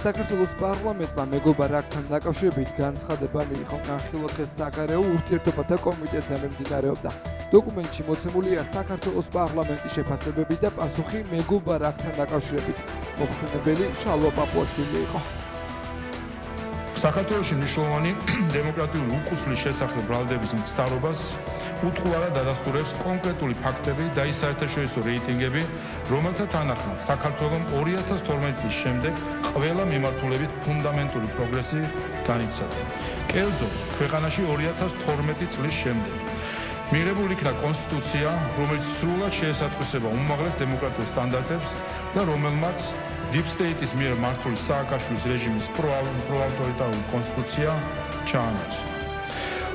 საქართველოს პარლამენტმა მეგობარ აქთან დაკავშირებით განცხადება მიიღო. განხილვა დღეს საგარეო ურთიერთობათა კომიტეტზე მიმდინარეობდა. დოკუმენტში მოცემულია საქართველოს პარლამენტის შეფასებები და პასუხი მეგობარ აქთან დაკავშირებით. მოხსენებელი შალვა პაპუაშვილი იყო. საქართველოში მნიშვნელოვანი დემოკრატიული უკუსლის შესახებ ბრალდების მცდარობას უთხოვარად ადასტურებს კონკრეტული ფაქტები და ის საერთაშორისო რეიტინგები, რომელთა თანახმად საქართველოს 2012 წლის შემდეგ ყველა მიმართულებით ფუნდამენტური პროგრესი განიცადა. კერძოდ, ქვეყანაში 2012 წლის შემდეგ მიღებული იქნა კონსტიტუცია, რომელიც სრულად შეესატყვისება უმაღლეს დემოკრატიულ სტანდარტებს და რომელმაც Deep State-ის მიერ მართული სააკაშვილის რეჟიმის პროავტორიტარული კონსტიტუცია ჩაანაცვლა.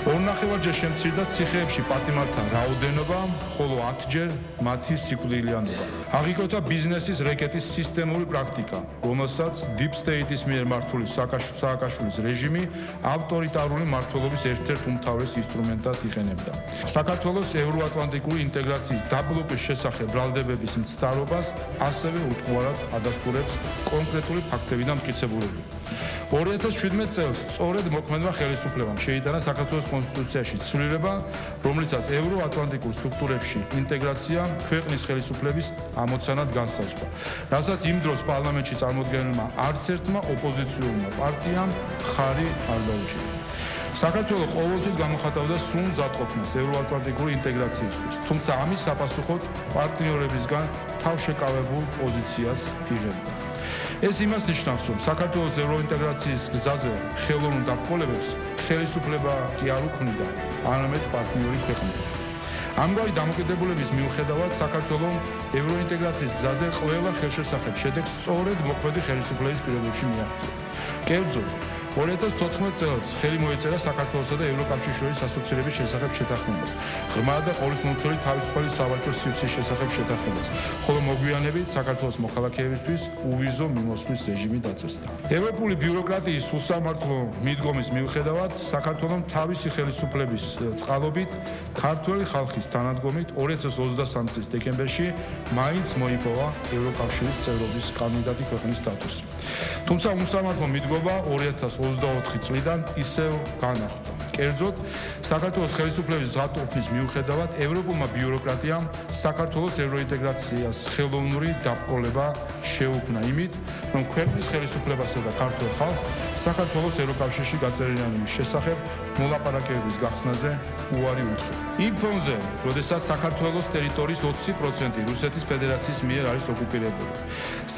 ორნახევარჯერ შემცირდა ციხეებში პატიმართა რაოდენობა, ხოლო 10-ჯერ მათი სიკვდილიანობა. აღიკვეთა ბიზნესის რეკეტის სისტემური პრაქტიკა, რომელსაც Deep State-ის მიერ მართული სააკაშვილის რეჟიმი ავტორიტარული მმართველობის ერთ-ერთ უმთავრეს ინსტრუმენტად იყენებდა. საქართველოს ევროატლანტიკური ინტეგრაციის დაბლოკვის შესახებ ბრალდებების მცდარობას ასევე უთხოვარად ადასტურებს კონკრეტული ფაქტები და მტკიცებულები. 2017 წელს სწორედ მოქმედმა ხელისუფლებამ შეიტანა საქართველოს კონსტიტუციაში ცვლილება, რომლითაც ევროატლანტიკურ სტრუქტურებში ინტეგრაცია ქვეყნის ხელისუფლების ამოცანად განსაზღვრა, რასაც იმ დროს პარლამენტში წარმოდგენილმა არც ერთმა ოპოზიციურმა პარტიამ ხარი არ დაუჭირა. საქართველოს ყოველთვის გამოხატავდა სრულ მზადყოფნას ევროატლანტიკური ინტეგრაციისთვის, თუმცა ამის საპასუხოდ პარტნიორებისგან თავშეკავებულ პოზიციას იღებდა. ეს იმას ნიშნავს, რომ საქართველოს ევროინტეგრაციის გზაზე ხელოვნურ დაბრკოლებებს ხელისუფლება კი არ უქმნიდა, არამედ პარტნიორი ქვეყნები. ამგვარი დამოკიდებულების მიუხედავად საქართველოს ევროინტეგრაციის გზაზე ყველა ხელშესახებ შედეგს სწორედ მოქმედი ხელისუფლების პირობებში მიაღწია. კერძოდ, 2014 წელს ხელი მოეწერა საქართველოსა და ევროკავშირის შორის ასოცირების შესახებ შეთანხმებას, ღრმა და ყოვლისმომცველი თავისუფალი სავაჭრო სივრცის შესახებ შეთანხმებას, ხოლო მოგვიანებით საქართველოს მოქალაქეებისთვის უვიზო მიმოსვლის რეჟიმი დაწესდა. ევროპული ბიუროკრატიის უსამართლო მიდგომის მიუხედავად, საქართველოს თავისი ხელისუფლების წყალობით ქართველი ხალხის თანადგომით 2023 წლის დეკემბერში მაინც მოიპოვა ევროკავშირის წევრობის კანდიდატი ქვეყნის სტატუსი. თუმცა უსამართლო მიდგომა 2024 წლიდან ისევ განახლდა. კერძოდ, საქართველოს ხელისუფლების ზღაპრობის მიუხედავად, ევროპულმა ბიუროკრატიამ საქართველოს ევროინტეგრაციას ხელოვნური დაბრკოლება შეუქმნა იმით, რომ ქვეყნის ხელისუფლებასა და ქართულ ხალხს საქართველოს ევროკავშირში გაწერილიანების შესახებ მოლაპარაკებების გახსნაზე უარი უთხრა. იმ ფონზე, როდესაც საქართველოს ტერიტორიის 20% რუსეთის ფედერაციის მიერ არის ოკუპირებული.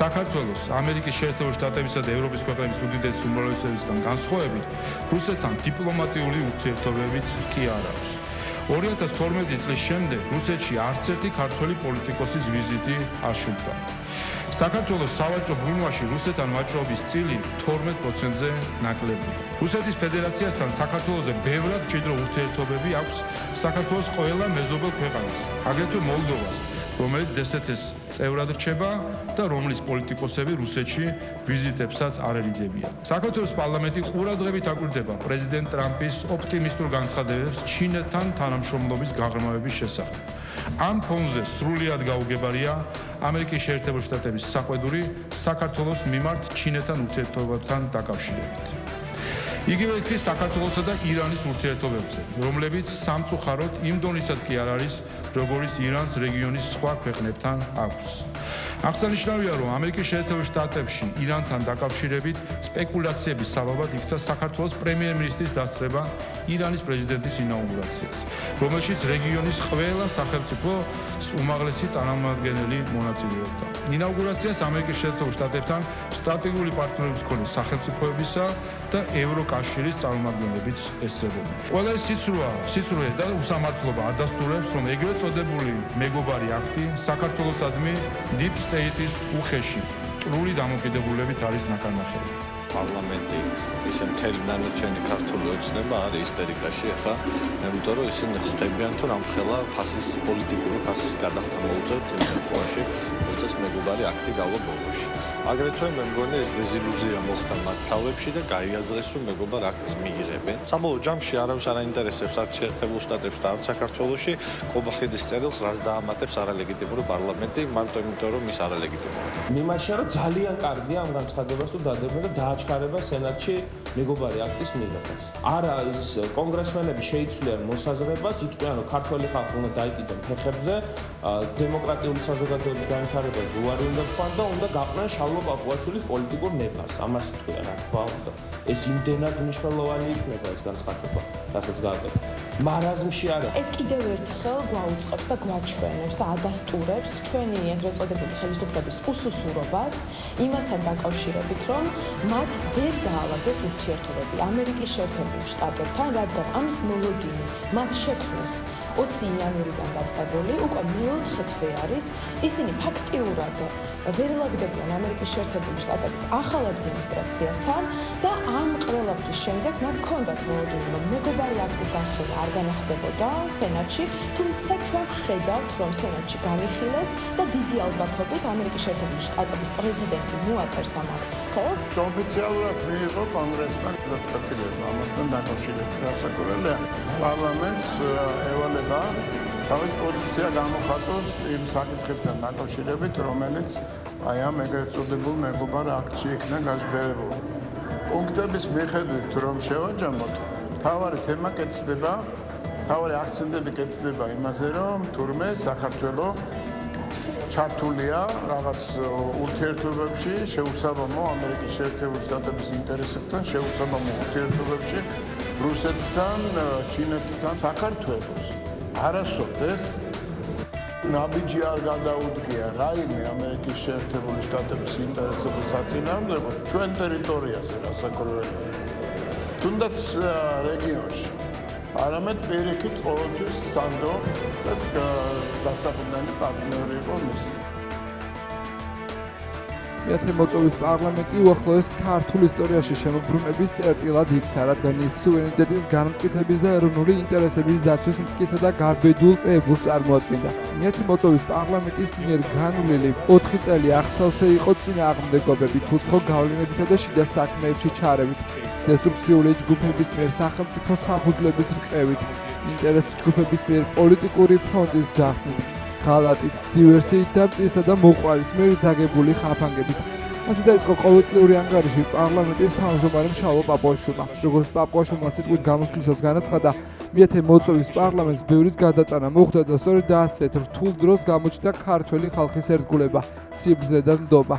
საქართველოს ამერიკის შეერთებული შტატებისა და ევროპის ქვეყნების უდიდესი უმრავლესობისგან განსხვავებით, რუსეთთან დიპლომატიური ურთიერთობებიც კი არ აქვს. 2012 წლის შემდეგ რუსეთში არც ერთი ქართველი პოლიტიკოსის ვიზიტი არ შედგა. საქართველოს სავაჭრო ბრუნვაში რუსეთთან ვაჭრობის წილი 12%-ზე ნაკლები. რუსეთის ფედერაციასთან საქართველოზე ბევრად მჭიდრო ურთიერთობები აქვს საქართველოს ყველა მეზობელ ქვეყანას, აგრეთვე მოლდოვას, რომელიც DST-ს წევრად რჩება და რომლის პოლიტიკოსები რუსეთში ვიზიტებსაც არ ერიდებიან. საქართველოს პარლამენტი ყურადღებით აკვირდება პრეზიდენტ ტრამპის ოპტიმისტურ განცხადებებს ჩინეთთან თანამშრომლობის გაღრმავების შესახებ. ამ ფონზე სრულიად გაუგებარია ამერიკის შეერთებული შტატების საყვედური საქართველოს მიმართ ჩინეთთან ურთიერთობებთან დაკავშირებით. იგივე იქნება საქართველოსა და ირანის ურთიერთობებზე, რომლებიც სამწუხაროდ იმ დონისაც კი არ არის, როგორც ირანს რეგიონის სხვა ქვეყნებთან აქვს. აღსანიშნავია, რომ ამერიკის შეერთებულ შტატებში ირანთან დაკავშირებით სპეკულაციების საბაბად იქცა საქართველოს პრემიერ-მინისტრის დასწრება ირანის პრეზიდენტის ინაუგურაციას, რომელშიც რეგიონის ყველა სახელმწიფოს უმაღლესი წარმომადგენელი მონაწილეობდა. ინაუგურაციას ამერიკის შეერთებულ შტატებთან სტრატეგიული პარტნიორობის მქონე სახელმწიფოებისა და ევროკავშირის წარმომადგენლებიც ესწრებოდნენ. ყველა ეს სიცრუე და უსამართლობა ადასტურებს, რომ ეგრეთ წოდებული მეგობარი აქტი საქართველოსადმი Deep State-ის უხეში ტრული დამოკიდებულებით არის ნაკარნახევი. პარლამენტი ისე მთელი დანარჩენი ქართული ოცნება არის ისტერიკაში ახლა, იმიტომ რომ ისინი ხდებიან თუ რამხელა ფასის პოლიტიკური ფასის გადახდა მოუწევთ იმ შემთხვევაში, როდესაც მეგობარი მეგობარი აქტი გავლა ბოლოში. აგრეთვე მე მგონი ეს დეზილუზია მოხდა მათ თავებში და გაიაზრეს რომ მეგობარ აქტს მიიღებენ. საბოლოო ჯამში არავის არ აინტერესებს არც შეერთებულ შტატებს და არც საქართველოში კობახიძის წერილს რაც დაამატებს არალეგიტიმური პარლამენტი მარტო იმიტომ რომ ის არალეგიტიმურია. მიმარშია რომ ძალიან კარგია ამ განცხადებას თუ დადებენ და დააჩქარება სენატში მეგობარი აქტის მიღებას. არა ის კონგრესმენები შეიცვლიან მოსაზრებას, იტყვიან რომ ქართველი ხალხი უნდა დაიკიდონ ფეხებზე, დემოკრატიული საზოგადოების განვითარება ზუარი უნდა თქვან და უნდა გაყვნენ შალვა პაპუაშვილის პოლიტიკურ ნებარს. ამას იტყვიან რა თქმა უნდა. ეს იმდენად მნიშვნელოვანი იქნება ეს განცხადება, რასაც გააკეთეთ. მარაზმში არა. ეს კიდევ ერთხელ გვაუწყებს და გვაჩვენებს და ადასტურებს ჩვენი ეგრეთ წოდებული ხელისუფლების უსუსურობას იმასთან დაკავშირებით, რომ მათ ვერ დაალაგეს ურთიერთობები ამერიკის შეერთებულ შტატებთან, რადგან ამის მოლოდინი მათ შექმნეს 20 იანვრიდან დაწყებული, უკვე მეოთხე თვე არის, ისინი ფაქტიურად ვერ ლაგდებიან ამერიკის შეერთებული შტატების ახალ ადმინისტრაციასთან და ამ ყველაფრის შემდეგ მათ ჰქონდათ მოლოდინი, რომ მეგობარი აქტის განხილვა არ განახდებოდა სენატში, თუმცა ჩვენ ხედავთ, რომ სენატში განიხილეს და დიდი ალბათობით ამერიკის შეერთებული შტატების პრეზიდენტი მოაწერს ამ აქტს ხელს. ოფიციალურად მიიღო კონგრესმა გადაწყვეტილება ამასთან დაკავშირებით. რასაკვირველია, პარლამენტს ევალება თავის პოზიცია გამოხატოს იმ საკითხებთან დაკავშირებით, რომელიც აი ამ ეგრეთ წოდებულ მეგობარ აქტში იქნა გაშფერებული. პუნქტების მიხედვით რომ შევაჯამოთ, თავარი თემა კეთდება, თავარი აქცენტები კეთდება იმაზე, რომ თურმე საქართველოს ჩართულია რაღაც ურთიერთობებში, შეუსაბამო ამერიკის შეერთებულ შტატების ინტერესებთან, შეუსაბამო ურთიერთობებში რუსეთთან, ჩინეთთან, საქართველოს. არასოდეს ნაბიჯი არ გადაუდგია რაიმე ამერიკის შეერთებული შტატების ინტერესების საწინააღმდეგოდ ჩვენ ტერიტორიაზე, რასაკვირველია. თუნდაც რეგიონში. არამედ პირიქით ყოველთვის სანდო და დასაყრდენი პარტნიორი იყო მისი. მეათე მოწვევის პარლამენტი უახლოეს ქართულ ისტორიაში შემოbrunების წერტილად იქცა, რადგან ის სუვერენიტეტის განმტკიცების და ეროვნული ინტერესების დაცვის მტკიცე და გარბედულ პებულს წარმოადგენდა. მეათე მოწვევის პარლამენტის მიერ განვლილი 4 წელი ახსავსე იყო წინააღმდეგობებით, უცხო გავლენებითა და შიდა საქმეებში ჩარევით, დესტრუქციული ჯგუფების მიერ სახელმწიფო საფუძვლების რყევით, ინტერესის ჯგუფების მიერ პოლიტიკური ფრონტის გახსნით, ხალატით, დივერსიით და მტირსა და მოყვარის მიერ დაგებული ხაფანგებით. ასე დაიწყო ყოველწლიური ანგარიში პარლამენტის თავმჯდომარემ შალვა პაპუაშვილმა. როგორც პაპუაშვილმა სიტყვით გამოსვლისას განაცხადა, მეათე მოწვევის პარლამენტს ბევრის გადატანა მოხდა და სწორედ ასეთ რთულ დროს გამოჩნდა ქართველი ხალხის ერთგულება, სიბრძნე და ნდობა.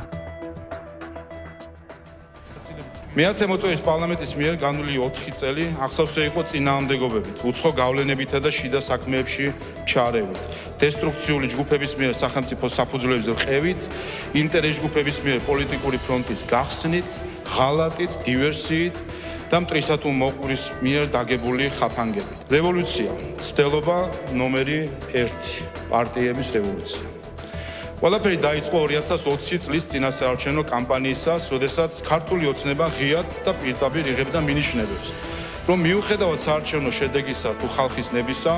მეათე მოწვევის პარლამენტის მიერ განვლილი 4 წელი ახსავსე იყო წინააღმდეგობებით, უცხო გავლენებითა და შიდა საქმეებში ჩარევით, დესტრუქციული ჯგუფების მიერ სახელმწიფო საფუძვლების რყევით, ინტერეს ჯგუფების მიერ პოლიტიკური ფრონტის გახსნით, ღალატით, დივერსიით და მტრისა თუ მოყვრის მიერ დაგებული ხაფანგებით. რევოლუცია, ცდელობა ნომერი 1, პარტიების რევოლუცია. ყველაფერი დაიწყო 2020 წლის წინასაარჩევნო კამპანიისას, როდესაც ქართული ოცნება ღიად და პირდაპირ იღებდა მინიშნებებს, რომ მიუხედავად საარჩევნო შედეგისა თუ ხალხის ნებისა,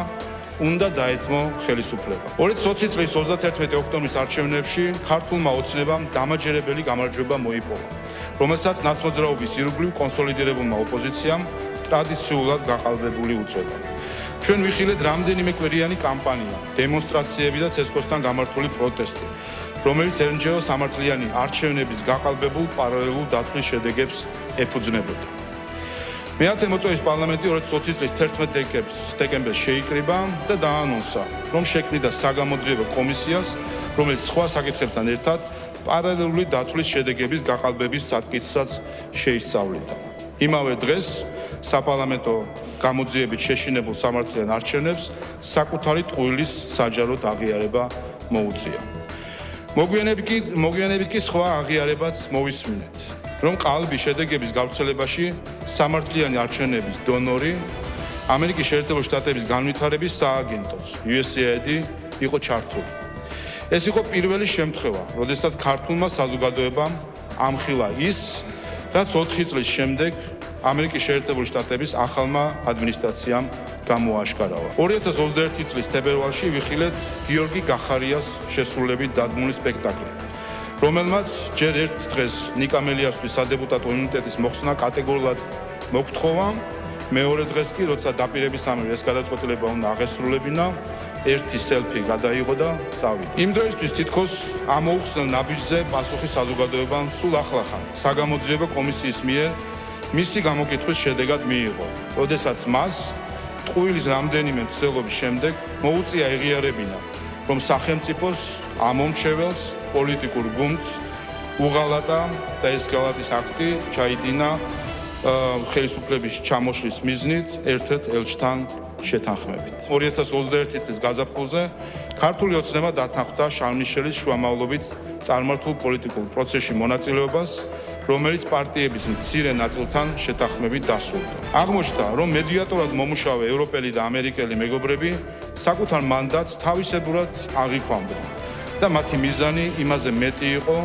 უნდა დაეთმო ხელისუფლება. 2020 წლის 31 ოქტომბრის არჩევნებში ქართულმა ოცნებამ დამაჯერებელი გამარჯვება მოიპოვა, რომელსაც ნაცმოძრაობის ირგვლივ კონსოლიდირებულმა ოპოზიციამ ტრადიციულად გაყალბებული უწოდა. ჩვენ ვიხილეთ რამდენიმე კვირიანი კამპანია, დემონსტრაციები და ცესკოსთან გამართული პროტესტი, რომელიც ერნჯეო სამართლიანი არჩევნების გაყალბებულ პარალელურ დათვლის შედეგებს ეფუძნებოდა. მეათე მოწვევის პარლამენტი 2020 წლის 11 დეკემბერს შეიკრიბა და დაანონსა, რომ შექმნიდა საგამოძიებო კომისიას, რომელიც სხვა საკითხებთან ერთად პარალელური დათვლის შედეგების გაყალბების საკითხსაც შეისწავლიდა. იმავე დღეს საპარლამენტო გამოძიებით შეშინებულ სამართლიან არჩევნებს საკუთარი ტყუილის საჯაროდ აღიარება მოუწია. მოგვიანებით კი სხვა აღიარებაც მოვისმინეთ, რომ ყალბი შედეგების გავრცელებაში სამართლიანი არჩევნების დონორი ამერიკის შეერთებული შტატების განვითარების სააგენტოს USAID იყო ჩართული. ეს იყო პირველი შემთხვევა, როდესაც ქართულმა საზოგადოებამ ამხილა ის, რაც 4 წლის შემდეგ ამერიკის შეერთებული შტატების ახალმა ადმინისტრაციამ გამოაშკარავა. 2021 წლის თებერვალში ვიხილეთ გიორგი გახარიას შესრულებით დადგმული სპექტაკლი, რომელმაც ჯერ ერთ დღეს ნიკამელიასთვის სადეპუტატო იმუნიტეტის მოხსნა კატეგორიულად მოგთხოვა, მეორე დღეს კი, როცა დაპირებისამებრ ეს გადაწყვეტილება უნდა აღესრულებინა, ერთი სელფი გადაიღო და წავიდა. იმ დროისთვის თითქოს ამოუხსნელ ნაბიჯზე პასუხი საზოგადოებამ სულ ახლახან საგამოძიებო კომისიის მიერ მისი გამოკითხვის შედეგად მიიღო, როდესაც მას ტყუილის რამდენიმე მცდელობის შემდეგ მოუწია ეღიარებინა, რომ სახელმწიფოს ამომრჩეველს პოლიტიკურ გუნდს უღალატა და ეს გალატის აქტი ჩაიდინა ხელისუფლების ჩამოშლის მიზნით ერთ-ერთ ელჩთან შეთანხმებით. 2021 წლის გაზაფხულზე ქართული ოცნება დათანხმდა შარლ-მიშელის შუამავლობით წარმართულ პოლიტიკურ პროცესში მონაწილეობას, რომელიც პარტიების მცირე ნაწილთან შეთანხმებით დასრულდა. აღმოჩნდა, რომ მედიატორად მომუშავე ევროპელი და ამერიკელი მეგობრები საკუთარ მანდატს თავისებურად აღიქვამდნენ და მათი მიზანი იმაზე მეტი იყო,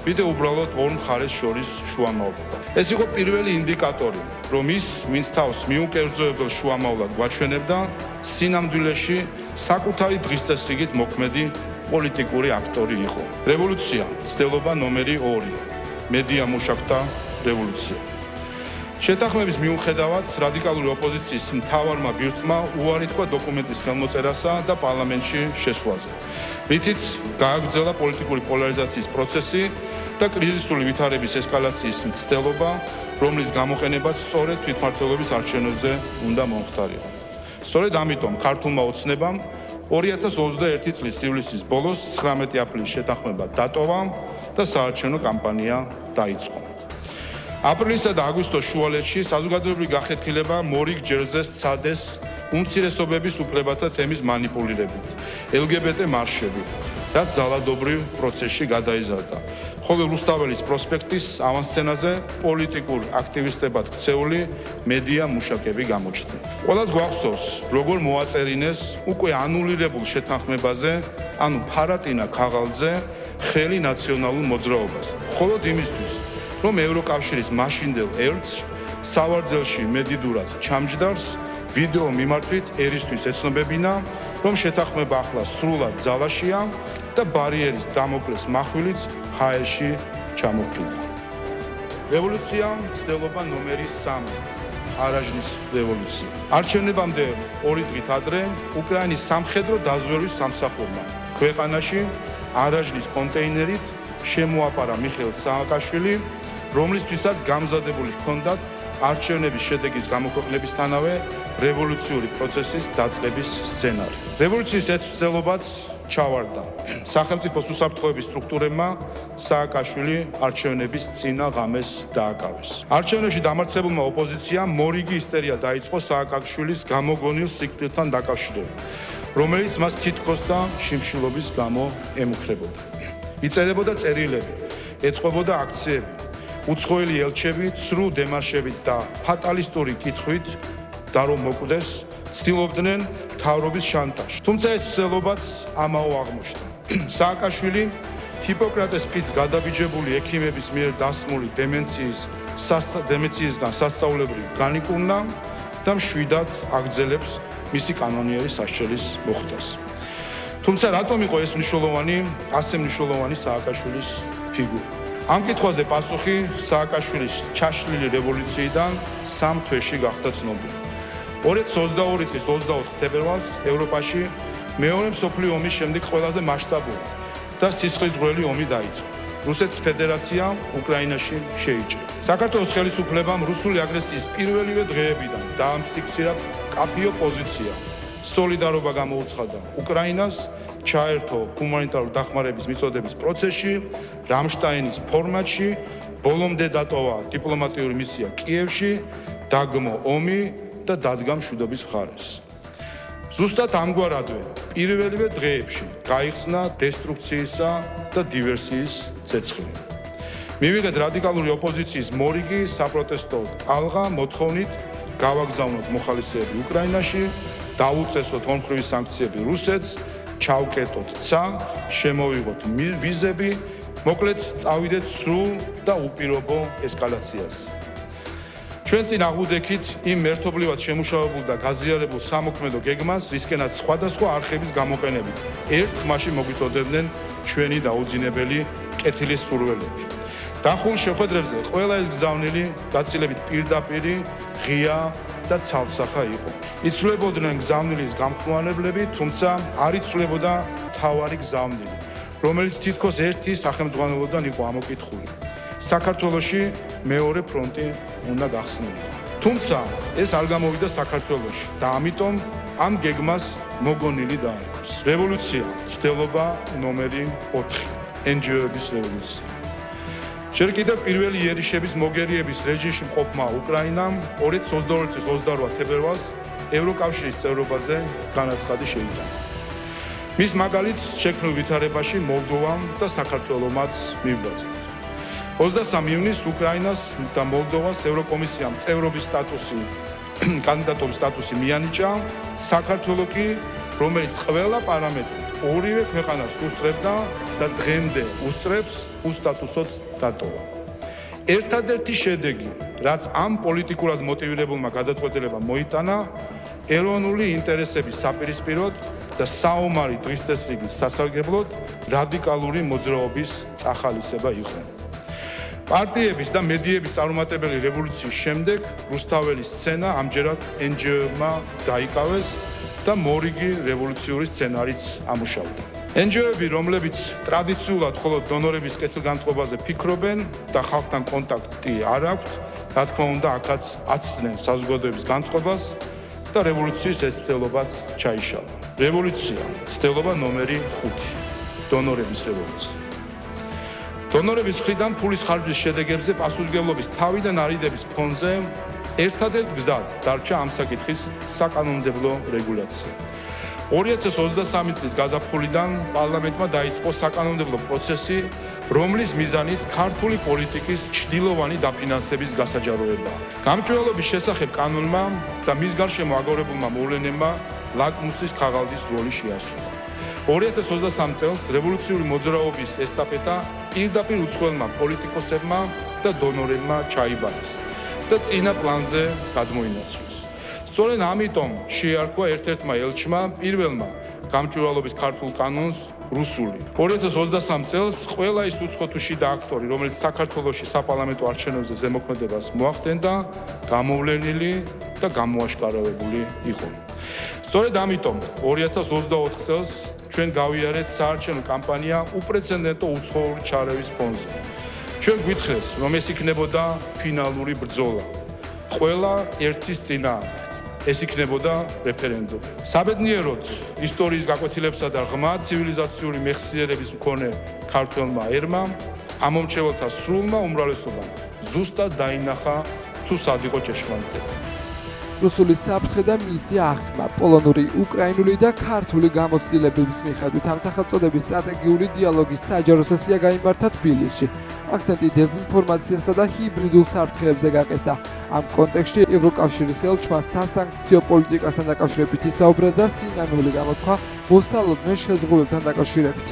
ვიდრე უბრალოდ ორ მხარეს შორის შუამავლობა. ეს იყო პირველი ინდიკატორი, რომ ის, ვინც თავს მიუკერძოებელ შუამავლად გვაჩვენებდა, სინამდვილეში საკუთარი დღის წესრიგით მოქმედი პოლიტიკური აქტორი იყო. რევოლუცია, ცდელობა ნომერი 2. მედია მუშაკთა რევოლუცია. შეთანხმების მიუხედავად, რადიკალური ოპოზიციის მთავარმა ბირთმა უარი თქვა დოკუმენტის ხელმოწერასა და პარლამენტში შესვლაზე, რითიც გააგრძელა პოლიტიკური პოლარიზაციის პროცესი და კრიზისული ვითარების ესკალაციის მცდელობა, რომლის გამოყენებაც სწორედ თვითმმართველობის არჩევნებზე უნდა მომხდარიყო. სწორედ ამიტომ ქართულმა ოცნებამ 2021 წლის ივლისის ბოლოს 19 აპრილის შეთანხმება დატოვა და საარჩევნო კამპანია დაიწყო. აპრილისა და აგვისტოს შუალედში საზოგადოებრივი გახეთქილება მორიგ ჯერზე სცადეს უმცირესობების უფლებათა თემის მანიპულირებით, LGBT მარშები, რაც ძალადობრივ პროცესში გადაიზარდა. ხოლო რუსთაველის პროსპექტის ავანსცენაზე პოლიტიკურ აქტივისტებად ქცეული მედია მუშაკები გამოჩნდნენ. ყველას გვახსოვს, როგორ მოაწერინეს უკვე ანულირებულ შეთანხმებაზე, ანუ ფარატინა ქაღალდზე, ხელი ნაციონალურ მოძრაობას. მხოლოდ იმისთვის, რომ ევროკავშირის მაშინდელ ერთს სავარძელში მედიდურად ჩამჯდარს ვიდეო მიმართვით ერისთვის ეცნობებინა, რომ შეთანხმება ახლა სრულად ძალაშია და ბარიერის დამოკლეს מחვილიც ჰაერში ჩამოფრინდა. რევოლუცია მცდელობა ნომერი 3. არაჟნის რევოლუცია. არჩევნებამდე 2 დღით ადრე უკრაინის სამხედრო დაზვერვის სამსახურმა ქვეყანაში არაჟნის კონტეინერით შემოაპარა მიხეილ სააკაშვილი, რომლისთვისაც გამზადებული ჰქონდათ არჩევნების შედეგის გამოქვეყნებისთანავე რევოლუციური პროცესის დაწყების სცენარი. რევოლუციის ეცვლილობაც ჩავარდა. სახელმწიფოს უსაფრთხოების სტრუქტურებმა სააკაშვილი არჩევნების წინა ღამეს დააკავეს. არჩევნებში დამარცხებულმა ოპოზიციამ მორიგი ისტერია დაიწყო სააკაშვილის გამოგონილ სიკვდილთან დაკავშირებით, რომელიც მას თითქოს და შიმშილობის გამო ემუქრებოდა. იწერებოდა წერილები, ეწყობოდა აქციები, უცხოელი ელჩები ცრუ დემარშებით და ფატალისტური კითხვით და რომ მოკვდეს, ცდილობდნენ მთავრობის შანტაჟს. თუმცა ეს ცდილობაც ამაო აღმოჩნდა. სააკაშვილი ჰიპოკრატეს ფიცს გადაბიჯებული ექიმების მიერ დასმული დემენციისგან სასწაულებრივ განიკურნა და მშვიდად აგრძელებს მისი კანონიერი სასჯელის მოხდას. თუმცა რატომ იყო ეს ასე მნიშვნელოვანი სააკაშვილის ფიგურა? ამ კითხვაზე პასუხი სააკაშვილის ჩაშლილი რევოლუციიდან 3 თვეში გახდა ცნობილი. 2022 წლის 24 თებერვალს ევროპაში მეორე მსოფლიო ომის შემდეგ ყველაზე მასშტაბური და სისხლისღვრელი ომი დაიწყო. რუსეთის ფედერაცია უკრაინაში შეიჭრა. საქართველოს ხელისუფლებამ რუსული აგრესიის პირველივე დღეებიდან დაამტკიცა კაფიო პოზიცია. სოლიდარობა გამოუცხადა უკრაინას, ჩაერთო ჰუმანიტარული დახმარების მიწოდების პროცესში, რამშტაინის ფორმატში, ბოლომდე დატოვა დიპლომატიური მისია კიევში, დაგმო ომი და დადგა მშვიდობის მხარეს. ზუსტად ამგვარადვე პირველივე დღეებში გაიხსნა დესტრუქციისა და დივერსიის ცეცხლი. მივიღეთ რადიკალური ოპოზიციის მორიგი საპროტესტო ტალღა მოთხოვნით გავაგზავნოთ მოხალისეები უკრაინაში, დაუწესოთ ორმხრივი სანქციები რუსეთს, ჩავკეტოთ ცა, შემოვიღოთ ვიზები, მოკლედ წავიდეთ სრულ და უპირობო ესკალაციაზე. ჩვენ წინ აღვუდექით იმ მერთობლივად შემუშავებულ და გაზიარებულ სამოქმედო გეგმას, რისკენაც სხვადასხვა არხების გამოყენებით ერთ ხმაში მოგვიწოდებდნენ ჩვენი დაუძინებელი კეთილის სურვილები. დახულ შეხვედრებზე ყველა ეს გზავნილი გაცილებით პირდაპირი, ღია და ცალსახა იყო. იცვლებოდნენ გზავნილის გამხმოვანებლები, თუმცა არ იცვლებოდა მთავარი გზავნილი, რომელიც თითქოს ერთი სახელმძღვანელოდან იყო ამოკითხული. საქართველოში მეორე ფრონტი უნდა გახსნილიყო. თუმცა ეს არ გამოვიდა საქართველოში და ამიტომ ამ გეგმას მოგონილი დაარქვეს. რევოლუცია, მცდელობა ნომერი 4, NGO-ების რევოლუცია. ჯერ კიდევ პირველი იერიშების მოგერიების რეჟიმში მყოფმა უკრაინამ 2022 წლის 28 თებერვალს ევროკავშირის წევრობაზე განაცხადი შეიტანა. მის მაგალითს შექმნილ ვითარებაში მოლდოვამ და საქართველომაც მივგვაწევთ. 23 ივნისს უკრაინას და მოლდოვას ევროკომისიამ წევრობის სტატუსი, კანდიდატობის სტატუსი მიანიჭა, საქართველო კი, რომელიც ყველა პარამეტრით ორივე ქვეყანას უსწრებდა და დღემდე უსწრებს, უსტატუსოდ დატოვა. ერთადერთი შედეგი, რაც ამ პოლიტიკურად მოტივირებულმა გადაწყვეტილებამ მოიტანა, ეროვნული ინტერესების საპირისპიროდ და საომარი დღის წესრიგის სასარგებლოდ რადიკალური მოძრაობის წახალისება იყო. პარტიების და მედიების წარუმატებელი რევოლუციის შემდეგ რუსთაველის სცენა ამჯერად NGO-მა დაიკავეს და მორიგი რევოლუციური სცენარიც ამუშავდა. NGO-ები, რომლებიც ტრადიციულად მხოლოდ დონორების კეთილგანწყობაზე ფიქრობენ და ხალხთან კონტაქტი არ აქვთ, რა თქმა უნდა, აქაც აცდნენ საზოგადოების განწყობას და რევოლუციის ეს ცდელობაც ჩაიშალა. რევოლუცია, ცდელობა ნომერი 5, დონორების რევოლუცია. დონორების მხრიდან ფულის ხარჯვის შედეგებზე პასუხისმგებლობის თავიდან არიდების ფონზე ერთადერთ გზად დარჩა ამ საკითხის საკანონმდებლო რეგულაცია. 2023 წლის გაზაფხულიდან პარლამენტმა დაიწყო საკანონმდებლო პროცესი, რომლის მიზანიც ქართული პოლიტიკის ჩრდილოვანი დაფინანსების გასაჯაროებაა. გამჭვირვალობის შესახებ კანონმა და მის გარშემო აგორებულმა მოვლენებმა ლაკმუსის ქაღალდის როლი შეასრულა. 2023 წელს რევოლუციური მოძრაობის ესტაფეტა პირდაპირ უცხოელმა პოლიტიკოსებმა და დონორებმა ჩაიბარეს და წინა პლანზე გადმოინაცვლეს. სწორედ ამიტომ შეარქვა ერთ-ერთმა ელჩმა პირველმა გამჭვირვალობის ქართულ კანონს რუსული. 2023 წელს ყველა ის უცხოთუში და აქტორი, რომელიც საქართველოში საპარლამენტო არჩევნებზე ზემოქმედებას მოახდენდა, გამოვლენილი და გამოაშკარავებული იყო. სწორედ ამიტომ 2024 წელს ჩვენ გავიარეთ საარჩევნო კამპანია უპრეცედენტო უცხოური ჩარევის ფონზე. ჩვენ გვითხრეს, რომ ეს იქნებოდა ფინალური ბრძოლა. ყველა ერთის წინააღმდეგ. ეს იქნებოდა რეფერენდუმი. საბედნიეროდ, ისტორიის გაკვეთილებსა და ღრმა ცივილიზაციური მეხსიერების მქონე ქართველმა ერმა, ამომრჩეველთა სრულმა უმრავლესობამ ზუსტად დაინახა თუ სად იყო ჭეშმარიტება. რუსული საფრთხე და მისი აღქმა, პოლონური, უკრაინული და ქართული გამოცდილებების მიხედვით ამ სახელწოდების სტრატეგიული დიალოგის საჯარო სესია გაიმართა თბილისში. აქცენტი დეზინფორმაციასა და ჰიბრიდულ საფრთხეებზე გაკეთდა. ამ კონტექსტში ევროკავშირის ელჩმა სასანქციო პოლიტიკასთან დაკავშირებით ისაუბრა და სინანული გამოთქვა მოსალოდნელ შეზღუდვებთან დაკავშირებით.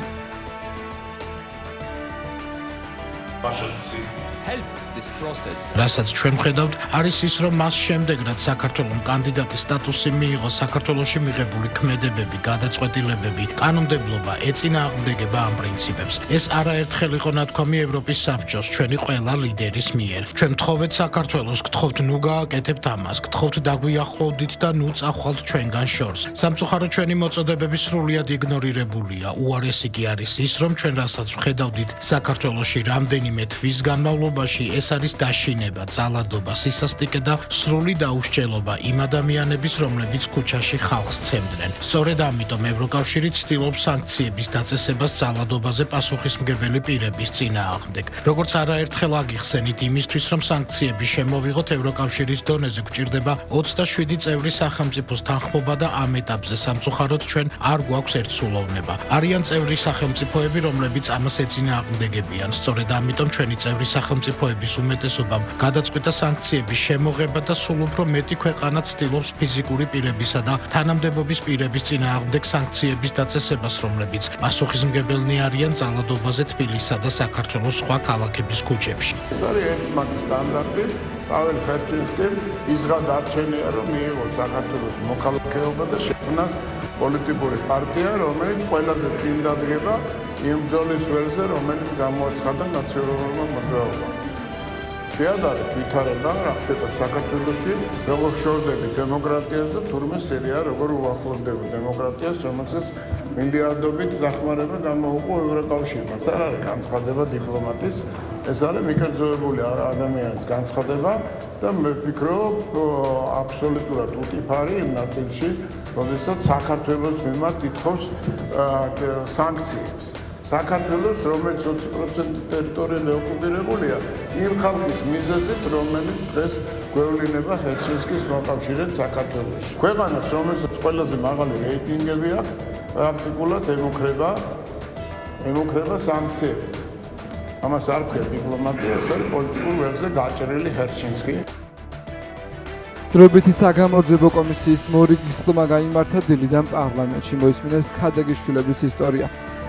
რასაც ჩვენ ვხედავთ, არის ის, რომ მას შემდეგ, რაც საქართველოს კანდიდატის სტატუსი მიიღო, საქართველოში მიღებული ქმედებები, გადაწყვეტილებები, კანონმდებლობა ეწინააღმდეგება ამ პრინციპებს. ეს არაერთხელ იყო ნათქვამი ევროპის საბჭოს, ჩვენი ყველა ლიდერის მიერ. ჩვენ გთხოვეთ საქართველოს, გთხოვთ ნუ გააკეთებთ ამას, გთხოვთ დაგვიახლოვდით და ნუ წახვალთ ჩვენგან შორს. სამწუხაროდ ჩვენი მოწოდებები სრულიად იგნორირებულია. უარესი კი არის ის, რომ ჩვენ რასაც ვხედავდით საქართველოში რამდენიმე თვის განმავლობაში, ეს არის დაშინება, ძალადობა, სისასტიკე და სრული დაუსჯელობა იმ ადამიანების, რომლებიც ქუჩაში ხალხს ცემდნენ. სწორედ ამიტომ ევროკავშირი ცდილობს სანქციების დაწესებას ძალადობაზე პასუხისმგებელი პირების წინააღმდეგ. როგორც არაერთხელ აგიხსენით იმისთვის, რომ სანქციები შემოვიღოთ ევროკავშირის დონეზე გვჭირდება 27 წევრი სახელმწიფოს თანხმობა და ამ ეტაპზე სამწუხაროდ ჩვენ არ გვაქვს ერთსულოვნება. არიან წევრი სახელმწიფოები, რომლებიც ამას ეწინააღმდეგებიან. სწორედ ამიტომ ჩვენი წევრი სახელმწიფოების უმეტესობამ გადაწყვიტა სანქციების შემოღება და სულ უფრო მეტი ქვეყანა ცდილობს ფიზიკური პირებისა და თანამდებობის პირების წინააღმდეგ სანქციების დაწესებას, რომლებიც პასუხისმგებელნი არიან ძალადობაზე თბილისსა და საქართველოს სხვა ქალაქების ქუჩებში. ეს არის ერთმანეთის სტანდარტი. პაველ ხერჩინსკიმ ის გადარჩენია, რომ მიიღოს საქართველოს მოქალაქეობა და შექმნას პოლიტიკური პარტია, რომელიც ყველაზე წინ დადგება იმ ბრძოლის ველზე, რომელიც გამოაცხადა ნაციონალურმა მოძრაობამ. შეადარეთ ვითარება, რა ხდება საქართველოში, როგორ შორდები დემოკრატიას და თურმე სერია როგორ უახლოვდება დემოკრატიას, რომელსაც მინდიარდობით დახმარება გამოუყო ევროკავშირმა. ეს არ არის განცხადება დიპლომატის, ეს არის მიკერძოებული ადამიანის განცხადება და მე ვფიქრობ, აბსოლუტურად უტიფარი იმ ნაწილში, როდესაც საქართველოს მიმართ ითხოვს სანქციებს. საქართველოს, რომელიც 20% ტერიტორია ოკუპირებულია, იმ ხალხის მიზეზით, რომელიც დღეს გვევლინება ჰელსინკის მოკავშირედ საქართველოში. ქვეყანას, რომელსაც ყველაზე მაღალი რეიტინგები აქვს, პრაქტიკულად ემუქრება სანქციები. ამას არ ქვია დიპლომატია, ეს არის პოლიტიკურ ველზე გაჭრილი ჰელსინკი. დროებითი საგამოძიებო კომისიის მორიგის ხმა გაიმართა დილიდან პარლამენტში მოისმინეს ქადაგიშვილების ისტორია.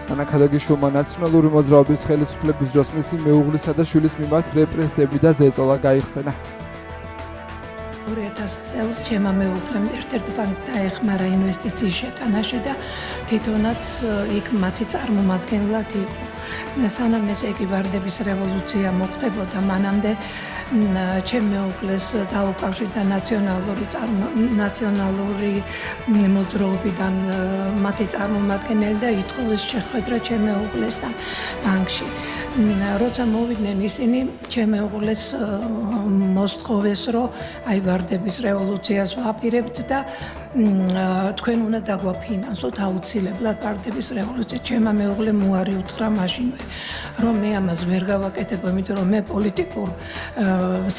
ანა ქადაგიშვილმა ნაციონალური მოძრაობის ხელისუფლების დროს მისი მეუღლისა და შვილის მიმართ რეპრესიები და ზეწოლა გაიხსენა. 2000 წელს ჩემმა მეუღლემ ერთ-ერთი ბანკს დაეხმარა ინვესტიციის შეტანაში და თვითონაც იქ მათი წარმომადგენლად იყო. სანამ ეს იგი ვარდების რევოლუცია მოხდებოდა, მანამდე ჩემ მეუღლეს დაუკავშირდა ნაციონალური მოძრაობიდან მათი წარმომადგენელი და ითხოვეს შეხვედრა ჩემ მეუღლესთან ბანკში. როცა მოვიდნენ ისინი, ჩემ მეუღლეს მოსთხოვეს, რომ აი ვარდების რევოლუციას ვაპირებთ და თქვენ უნდა დაგვაფინანსოთ აუცილებლად ვარდების რევოლუცია. ჩემმა მეუღლემ უარი უთხრა მაშინვე, რომ მე ამას ვერ გავაკეთებ, იმიტომ რომ მე პოლიტიკურ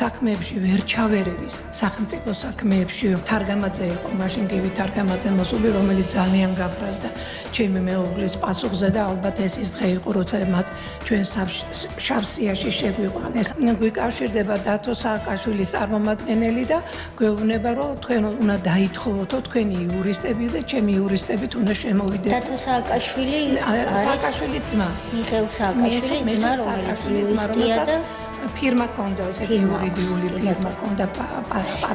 საქმეებში ვერ ჩავერევის, სახელმწიფო საქმეებში. თარგამაძე იყო მაშინ გივი თარგამაძე მოსული, რომელიც ძალიან გაბრაზდა ჩემი მეუღლის პასუხზე და ალბათ ეს ის დღე იყო, როცა მათ ჩვენ შავსიაში შეგვიყვანეს. გვიკავშირდება დათო სააკაშვილის წარმომადგენელი და გვეუბნება, რომ თქვენ უნდა დაითხოვოთ თქვენი იურისტები და ჩემი იურისტებით უნდა შემოვიდეთ. დათო სააკაშვილი სააკაშვილის ძმა. მიხეილ სააკაშვილის ძმა, რომელიც იურისტია და ფირმა ქონდა, ესეთი იურიდიული ფირმა ქონდა.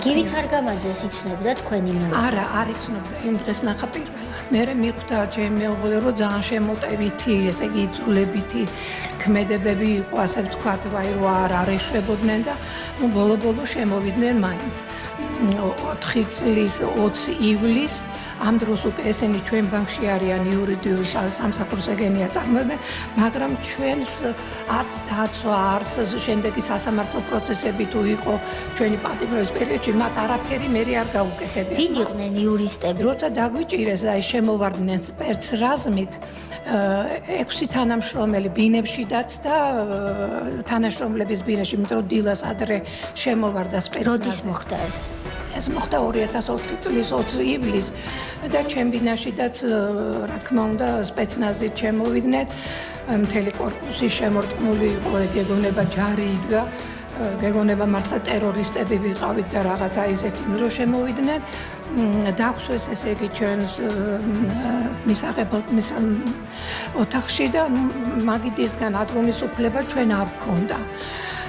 გივი თარგამაძეს იცნობდა თქვენი მეუღლე? არა, არ იცნობდა, იმ დღეს ნახა პირველად. მე მიხვდა ჩემი მეუღლე, რომ ძალიან შემოტევითი, ესე იგი იწულებითი ქმედებები იყო, ასე ვთქვათ, ვაი რო არ ეშვებოდნენ და ბოლო-ბოლო შემოვიდნენ მაინც. 4 წლის 20 ივლისს ამ დროს უკვე ესენი ჩვენ ბანკში არიან იურიდიული სამსახურის ეგენია წარმოებენ, მაგრამ ჩვენს არც დაცვა, არც შემდეგი სასამართლო პროცესები თუ იყო ჩვენი პატიმრობის პერიოდში, მათ არაფერი მე არ გაუკეთებია. ვინ იყვნენ იურისტები? როცა დაგვიჭირეს და შემოვარდნენ სპერტს რაზმით, 6 თანამშრომელი ბინებშიდაც და თანამშრომლების ბინაში, იმიტომ რომ დილას ადრე შემოვარდა სპერტს. როდის მოხდა ეს? ეს მოხდა 2004 წლის 20 ივლისს და ჩემ ბინაშიდაც, რა თქმა უნდა, სპეცნაზით შემოვიდნენ. მთელი корпуსი შემორტყმული იყო, გეგონება ჯარი იდგა. გეგონება მართლა ტერორისტები ვიყავით და რაღაცა ისეთი რო შემოვიდნენ. დახსვეს ესე იგი ჩვენს მისაღებად ოთახში და მაგიდისგან ադրონის უფლება ჩვენ არ გქონდა.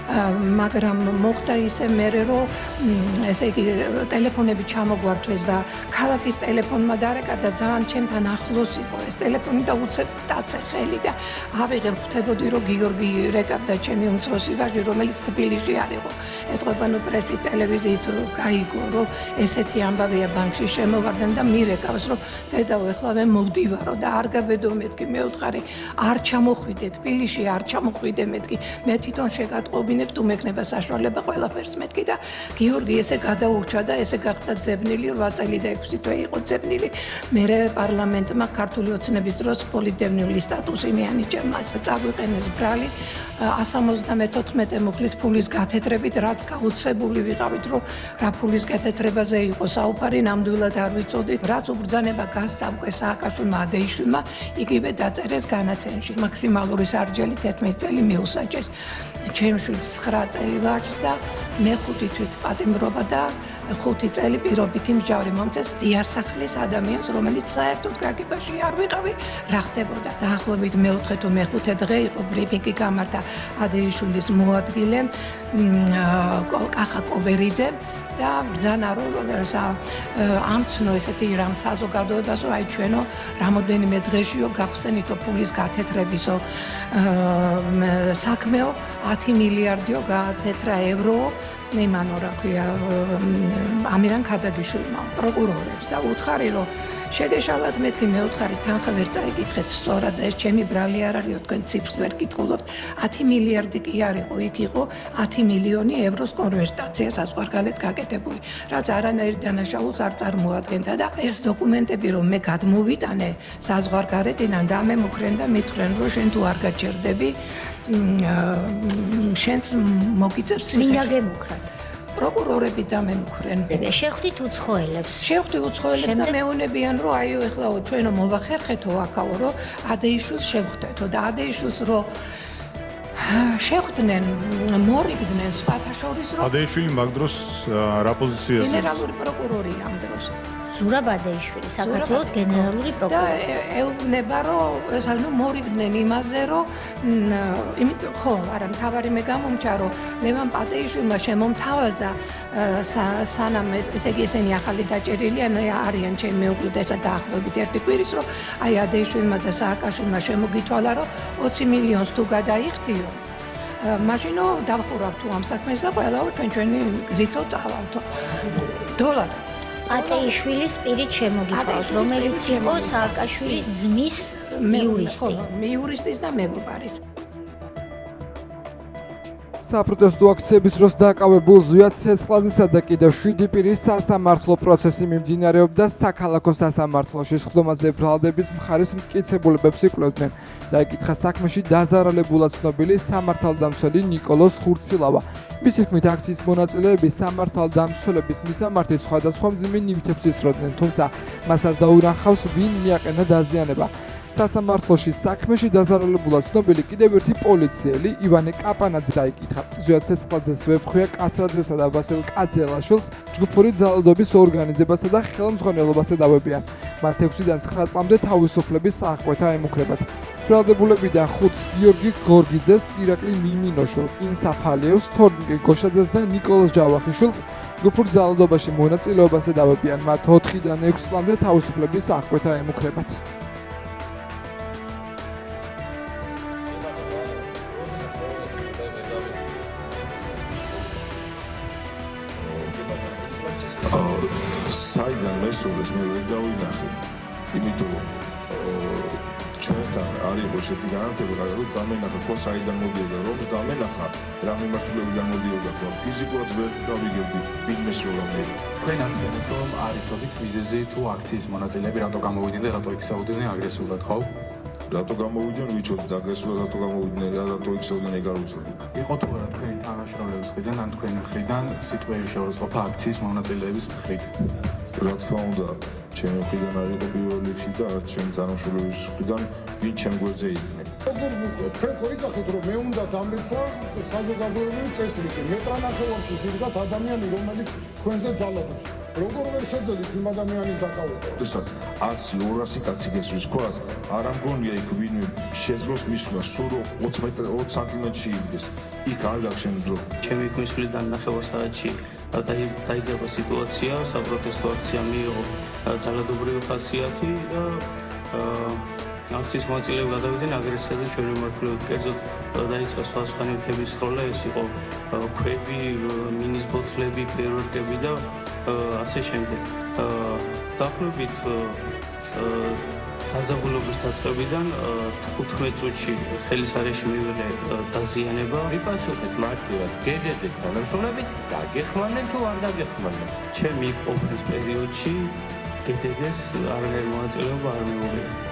მაგრამ მოხდა ისე მერე რომ ესე იგი ტელეფონები ჩამოგვართვეს და ქალაქის ტელეფონმა დარეკა და ძალიან ჩემთან ახლოს იყო ეს ტელეფონი და უცებ დაცე ხელი და ავიღე ხვდებოდი რომ გიორგი რეკავდა ჩემი უმცროსი ვაჟი რომელიც თბილისში არ იყო ეთქვება ნუ პრესით ტელევიზიით გაიგო რომ ესეთი ამბავია ბანკში შემოვარდნენ და მირეკავს რომ დედაო ეხლა მე მოვდივარო და არ გაბედო მეთქი მე ვთხარი არ ჩამოხვიდე თბილისში არ ჩამოხვიდე მეთქი მე თვითონ შეგატყობი თუ მექნება საშუალება ყველაფერს მეთქი და გიორგი ესე გადაურჩა და ესე გახდა ძებნილი 8 წელი და 6 თვე იყო ძებნილი მერე პარლამენტმა ქართული ოცნების დროს პოლიტდევნილი სტატუსი მიანიჭა მას წაგვიყენეს ბრალი 174 მუხლით ფულის გათეთრებით რაც გაუცებული ვიყავით რომ რა ფულის გათეთრებაზე იყო საუბარი ნამდვილად არ ვიცოდით რაც უბრძანება გასწავყე სააკაშვილმა ადეიშვილმა იგივე დაწერეს განაცემში მაქსიმალური სარჯელი 11 წელი მიუსაჯეს ჩემშვილს 9 წელი ვარჩა მე 5 თვით პატიმრობა და 5 წელი პირობითი მსჯავრი მომწეს დიასახლის ადამიანს რომელიც საერთოდ გაგებაში არ ვიყავი რა ხდებოდა დაახლოებით მე-4 თუ მე-5 დღე იყო ბრიფინგი გამართა ადეიშვილის მოადგილემ კახა კობერიძემ და ბრძანა რომ ამცნო ესეთი რამ საზოგადოებას რომ აი ჩვენო რამოდენიმე დღეშიო გახსენითო ფულის გათეთრებისო საქმეო 10 მილიარდიო გაათეთრა ევრო იმანო რა ქვია ამირან ქადაგიშვილმა პროკურორებს და უთხარი რომ შეგეშალათ მეთქი მეუთხარი თანხა ვერ წაიკითხეთ სწორად და ეს ჩემი ბრალი არ არისო თქვენ ციფრს ვერ კითხულობთ 10 მილიარდი კი არისო იქ იყო 10 მილიონი ევროს კონვერტაცია საზღვარგარეთ გაკეთებული რაც არანაირ დანაშაულს არ წარმოადგენდა და ეს დოკუმენტები რომ მე გადმოვიტანე საზღვარგარეთიდან და მე მუხრენ და მითხრენ რომ შენ თუ არ გაჩერდები შენს მოგიწევს წმინდა გემუქრათ პროკურორები დამემუქრენ. შეხვდით უცხოელებს. შეხვდი უცხოელებს და მეუნებიან რომ აიო ეხლაო ჩვენო მოვახერხეთო აქაო რომ ადეიშვილს შევხვდეთო და ადეიშვილს რომ შეხვდნენ მორიგდნენ სხვათა შორის რომ ადეიშვილი მაგ დროს რა პოზიციაზე? გენერალური პროკურორია ამ დროს. ზურაბ ადეიშვილი საქართველოს გენერალური პროკურორი და ეუბნება რომ ეს ანუ მორიგდნენ იმაზე რომ იმიტომ ხო არა მთავარი მე გამომჩა რომ ლევან პატეიშვილმა შემომთავაზა სანამ ესე იგი ესენი ახალი დაჭერილი არიან ჩემი მეუღლე და ესა დაახლოებით ერთი კვირის რომ აი ადეიშვილმა და სააკაშვილმა შემოგითვალა რომ 20 მილიონს თუ გადაიხდიო მაშინო დავხურავ თუ ამ საქმეს და ყველაო ჩვენი გზითო წავალთო დოლარი ატეიშვილის პირით შემოგითვალთ, რომელიც იყო სააკაშვილის ძმის იურისტი. იურისტის და მეგობარიც. საპროტესტო აქციების დროს დაკავებულ ზვიად ცეცხლაძისა და კიდევ 7 პირის სასამართლო პროცესი მიმდინარეობდა საქალაქო სასამართლოში. სხდომაზე ბრალდების მხარის მტკიცებულებებს იკვლევდნენ. დაიკითხა საქმეში დაზარალებულად ცნობილი სამართალდამცველი ნიკოლოზ ხურცილავა. მისი თქმით აქციის მონაწილეები სამართალდამცველების მისამართით სხვადასხვა მძიმე ნივთებს ისროდნენ, თუმცა მას არ დაურახავს ვინ მიაყენა დაზიანება. სასამართლოში საქმეში დაზარალებულად ცნობილი კიდევ ერთი პოლიციელი ივანე კაპანაძე დაიკითხა. ზვიად ცეცხლაძეს ვეფხვია კასრაძესა და ვასილ კაძელაშვილს ჯგუფური ძალადობის ორგანიზებასა და ხელმძღვანელობასა დავებიან. მათ 6-დან 9 წლამდე თავისუფლების აღკვეთა ემუქრებათ. ბრალდებულებიდან 5-ს გიორგი გორგიძეს, ირაკლი მიმინოშვილს, ინსაფ ალიევს, თორნიკე გოშაძეს და ნიკოლოზ ჯავახიშვილს ჯგუფურ ძალადობაში მონაწილეობასა დავებიან. მათ 4-დან 6 წლამდე თავისუფლების აღკვეთა ემუქრებათ. საიდან მესულეს მე ვერ დავინახე, იმიტომ ჩვენთან არ იყო ესეთი განათება, რომ დამენახა ხო საიდან მოდიოდა, რომს დამენახა, რა მიმართულებიდან მოდიოდა, ხო ფიზიკურად ვერ გავიგებდი ვინმეს რომ მე. თქვენ ახსენებთ, რომ არ იცოდით მიზეზი თუ აქციის მონაწილეები რატო გამოვიდნენ და რატო იქცეოდნენ აგრესიულად, ხო? რატო გამოვიდნენ, ვიცოდით აგრესიულად რატო გამოვიდნენ, რატო იქცეოდნენ ეგ არ ვიცოდი. იყო თუ არა თქვენი თანამშრომლების მხრიდან ან თქვენი მხრიდან სიტყვიერი შეურაცხყოფა აქციის მონაწილეების მხრით? რა თქმა უნდა, ჩემი მხრიდან არ იყო პირველ რიგში და არც ჩემი თანამშრომლების მხრიდან ვინ ჩემ გვერდზე იყვნენ. თქვენ ხო იცახეთ რომ მე უნდა დამეცვა საზოგადოებრივი წესრიგი. მეტრანახევარში ვიღათ ადამიანი რომელიც თქვენზე ძალადობს. როგორ ვერ შეძლებთ იმ ადამიანის დაკავება? როდესაც 100-200 კაცი გესვრის ქვას, არ ამგონია იქ ვინმე შეძლოს მისვლა, სულ 20 სანტიმეტრში იდგეს. იქ არ გაქვს შენ დრო. ჩემი მისვლიდან ნახევარ საათში დაიძაბა სიტუაცია, საპროტესტო აქცია მიიღო ძალადობრივი ხასიათი და აქციის მონაწილეები გადავიდნენ აგრესიაზე ჩვენი მიმართულებით. კერძოდ დაიწყო სხვადასხვა ნივთების სროლა, ეს იყო ქვები, მინის ბოთლები, ფეერვერკები და ასე შემდეგ. დაახლოებით დაძაბულობის დაწყებიდან 15 წუთში ხელის არეში მივიღე დაზიანება. ვიპასუხეთ მარტივად, გეჟედეს თანამშრომლები, დაგეხმარნენ თუ არ დაგეხმარნენ? ჩემი ყოფნის პერიოდში გდდ-ს არანაირი მონაწილეობა არ მიუღია.